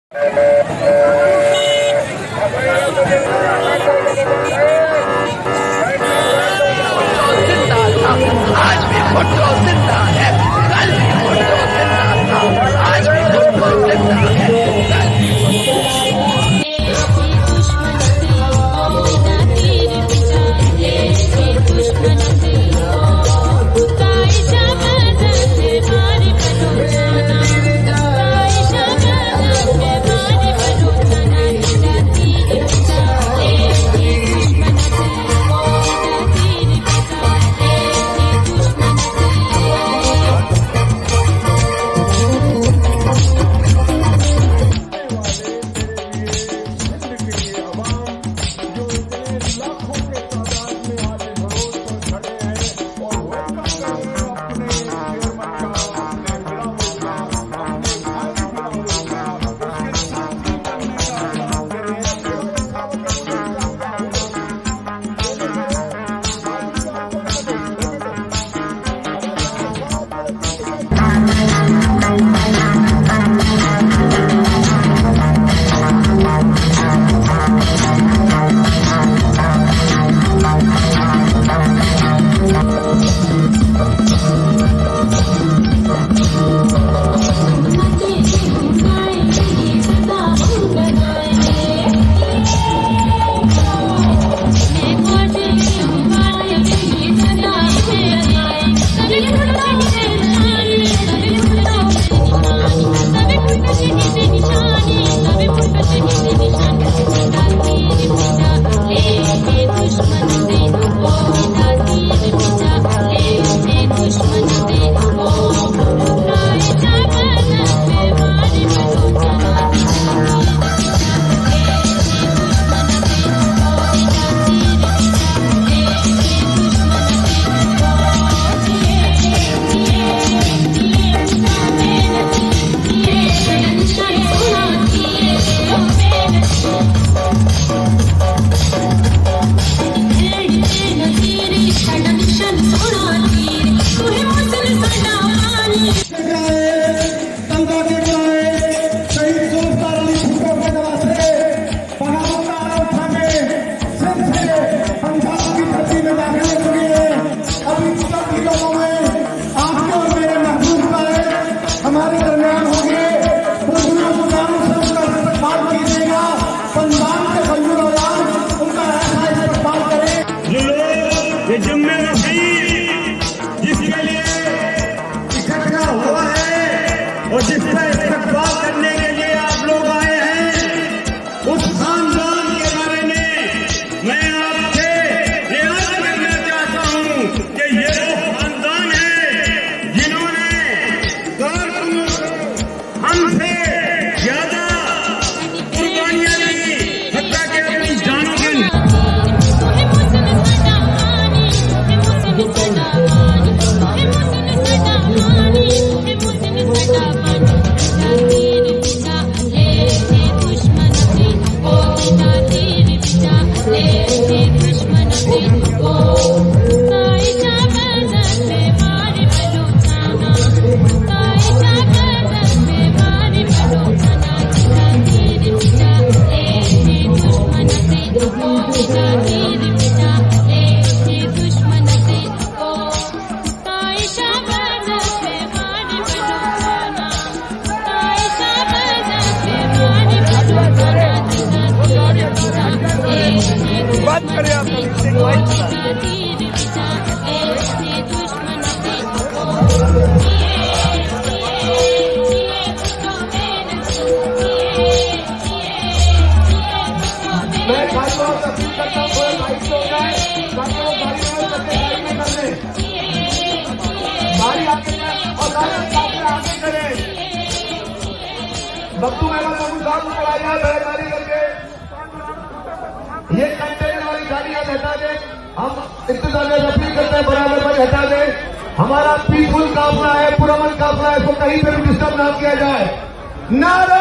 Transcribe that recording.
आज भी भुट्टो जिंदा है, कल भी भुट्टो जिंदा था, आज भी भुट्टो जिंदा है, कल भी जिसके लिए इकट्ठा हुआ है और जिसका इस्तेमाल करने के लिए आप लोग आए हैं, उस खानदान के बारे में मैं आपसे याद करना चाहता हूं कि ये वो खानदान है जिन्होंने हमसे ज्यादा कुर्बानियां दी, हत्या के अपनी जानों के बात करें आप मैं खासतौर से अपील करता हूँ कोई बाइक से हो जाए ताकि वो गाड़ी में करने गाड़ी आगे और गाड़ी आगे करे बब्बू मेहमान बाबू साहब को आया गाड़ी करके ये कंटेनर वाली गाड़ियां हटा दें। हम इंतजामिया से अपील करते हैं बराबर भाई हटा दें। हमारा पीसफुल काफिला है, पुरअमन काफिला है, इसको कहीं पर भी डिस्टर्ब ना किया जाए। नारा